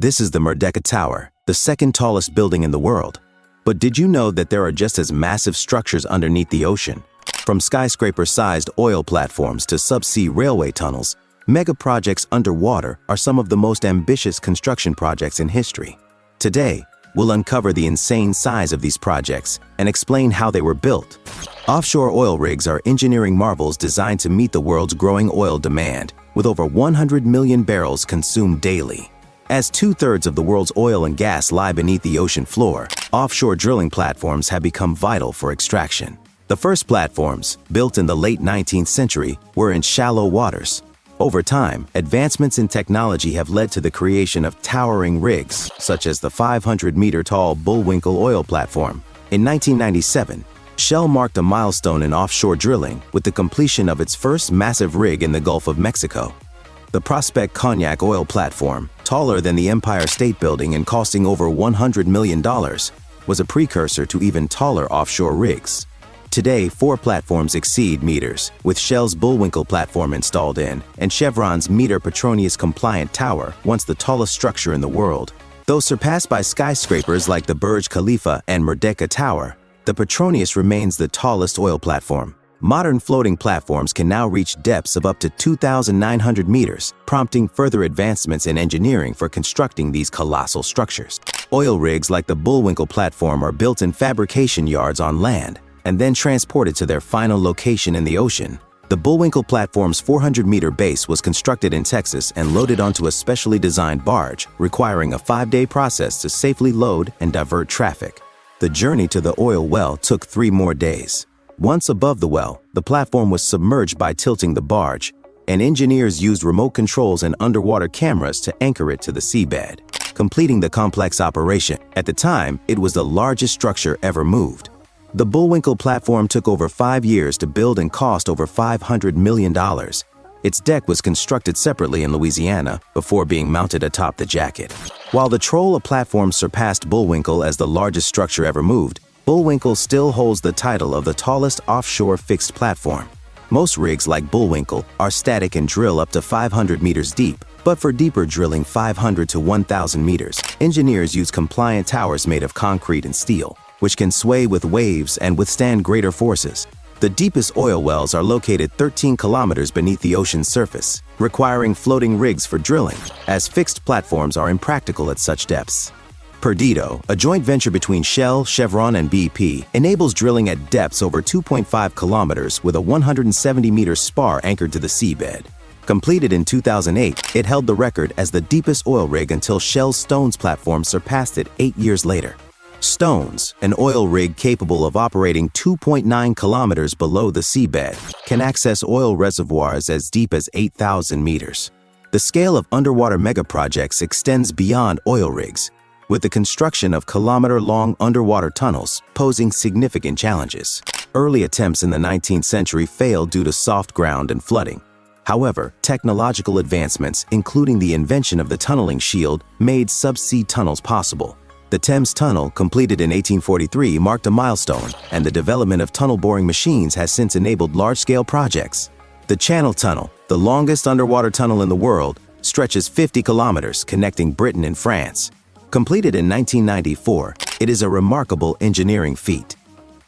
This is the Merdeka Tower, the second tallest building in the world. But did you know that there are just as massive structures underneath the ocean? From skyscraper-sized oil platforms to subsea railway tunnels, megaprojects underwater are some of the most ambitious construction projects in history. Today, we'll uncover the insane size of these projects and explain how they were built. Offshore oil rigs are engineering marvels designed to meet the world's growing oil demand, with over 100 million barrels consumed daily. As 2/3 of the world's oil and gas lie beneath the ocean floor, offshore drilling platforms have become vital for extraction. The first platforms, built in the late 19th century, were in shallow waters. Over time, advancements in technology have led to the creation of towering rigs, such as the 500-meter-tall Bullwinkle oil platform. In 1997, Shell marked a milestone in offshore drilling with the completion of its first massive rig in the Gulf of Mexico. The Prospect Cognac oil platform, taller than the Empire State Building and costing over $100 million, was a precursor to even taller offshore rigs. Today, 4 platforms exceed meters, with Shell's Bullwinkle platform installed in, and Chevron's Meter Petronas-compliant tower, once the tallest structure in the world. Though surpassed by skyscrapers like the Burj Khalifa and Merdeka Tower, the Petronas remains the tallest oil platform. Modern floating platforms can now reach depths of up to 2,900 meters, prompting further advancements in engineering for constructing these colossal structures. Oil rigs like the Bullwinkle platform are built in fabrication yards on land, and then transported to their final location in the ocean. The Bullwinkle platform's 400-meter base was constructed in Texas and loaded onto a specially designed barge, requiring a 5-day process to safely load and divert traffic. The journey to the oil well took 3 more days. Once above the well, the platform was submerged by tilting the barge, and engineers used remote controls and underwater cameras to anchor it to the seabed, completing the complex operation. At the time, it was the largest structure ever moved. The Bullwinkle platform took over 5 years to build and cost over $500 million. Its deck was constructed separately in Louisiana before being mounted atop the jacket. While the Troll platform surpassed Bullwinkle as the largest structure ever moved, Bullwinkle still holds the title of the tallest offshore fixed platform. Most rigs like Bullwinkle are static and drill up to 500 meters deep, but for deeper drilling 500 to 1,000 meters, engineers use compliant towers made of concrete and steel, which can sway with waves and withstand greater forces. The deepest oil wells are located 13 kilometers beneath the ocean's surface, requiring floating rigs for drilling, as fixed platforms are impractical at such depths. Perdido, a joint venture between Shell, Chevron, and BP, enables drilling at depths over 2.5 kilometers with a 170-meter spar anchored to the seabed. Completed in 2008, it held the record as the deepest oil rig until Shell's Stones platform surpassed it 8 years later. Stones, an oil rig capable of operating 2.9 kilometers below the seabed, can access oil reservoirs as deep as 8,000 meters. The scale of underwater megaprojects extends beyond oil rigs, with the construction of kilometer-long underwater tunnels posing significant challenges. Early attempts in the 19th century failed due to soft ground and flooding. However, technological advancements, including the invention of the tunneling shield, made subsea tunnels possible. The Thames Tunnel, completed in 1843, marked a milestone, and the development of tunnel boring machines has since enabled large-scale projects. The Channel Tunnel, the longest underwater tunnel in the world, stretches 50 kilometers connecting Britain and France. Completed in 1994, it is a remarkable engineering feat.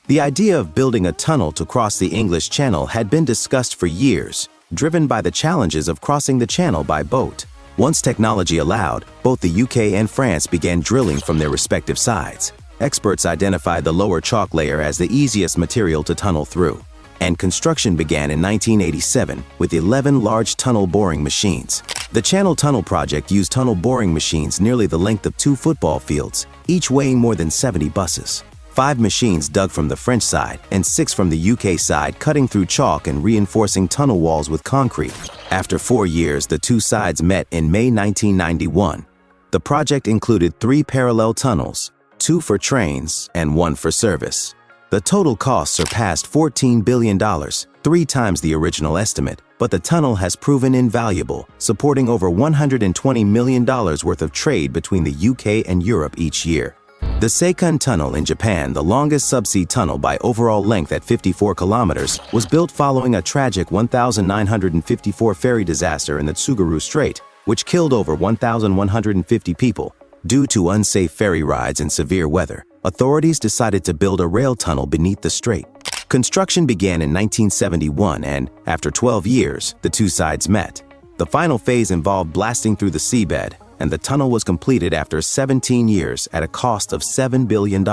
The idea of building a tunnel to cross the English Channel had been discussed for years, driven by the challenges of crossing the channel by boat. Once technology allowed, both the UK and France began drilling from their respective sides. Experts identified the lower chalk layer as the easiest material to tunnel through, and construction began in 1987 with 11 large tunnel boring machines. The Channel Tunnel project used tunnel boring machines nearly the length of 2 football fields, each weighing more than 70 buses. 5 machines dug from the French side and 6 from the UK side, cutting through chalk and reinforcing tunnel walls with concrete. After 4 years, the 2 sides met in May 1991. The project included 3 parallel tunnels, 2 for trains and 1 for service. The total cost surpassed $14 billion, 3 times the original estimate, but the tunnel has proven invaluable, supporting over $120 million worth of trade between the UK and Europe each year. The Seikun Tunnel in Japan, the longest subsea tunnel by overall length at 54 kilometers, was built following a tragic 1954 ferry disaster in the Tsugaru Strait. which killed over 1,150 people. Due to unsafe ferry rides and severe weather, authorities decided to build a rail tunnel beneath the strait. Construction began in 1971 and, after 12 years, the two sides met. The final phase involved blasting through the seabed, and the tunnel was completed after 17 years at a cost of $7 billion.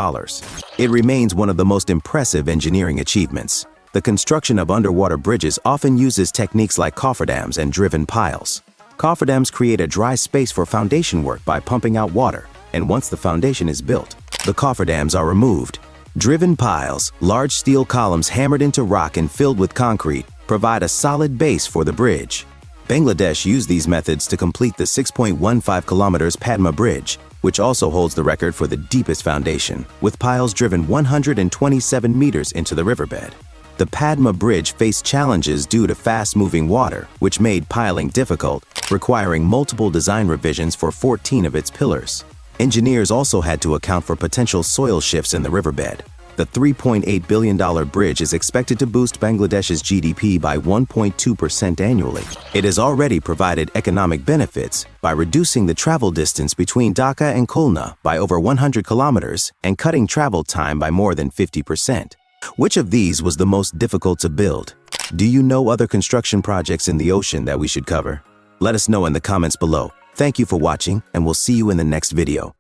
It remains one of the most impressive engineering achievements. The construction of underwater bridges often uses techniques like cofferdams and driven piles. Cofferdams create a dry space for foundation work by pumping out water, and once the foundation is built, the cofferdams are removed. Driven piles, large steel columns hammered into rock and filled with concrete, provide a solid base for the bridge. Bangladesh used these methods to complete the 6.15 kilometers Padma Bridge, which also holds the record for the deepest foundation, with piles driven 127 meters into the riverbed. The Padma Bridge faced challenges due to fast-moving water, which made piling difficult, requiring multiple design revisions for 14 of its pillars. Engineers also had to account for potential soil shifts in the riverbed. The $3.8 billion bridge is expected to boost Bangladesh's GDP by 1.2% annually. It has already provided economic benefits by reducing the travel distance between Dhaka and Khulna by over 100 kilometers and cutting travel time by more than 50%. Which of these was the most difficult to build? Do you know other construction projects in the ocean that we should cover? Let us know in the comments below. Thank you for watching, and we'll see you in the next video.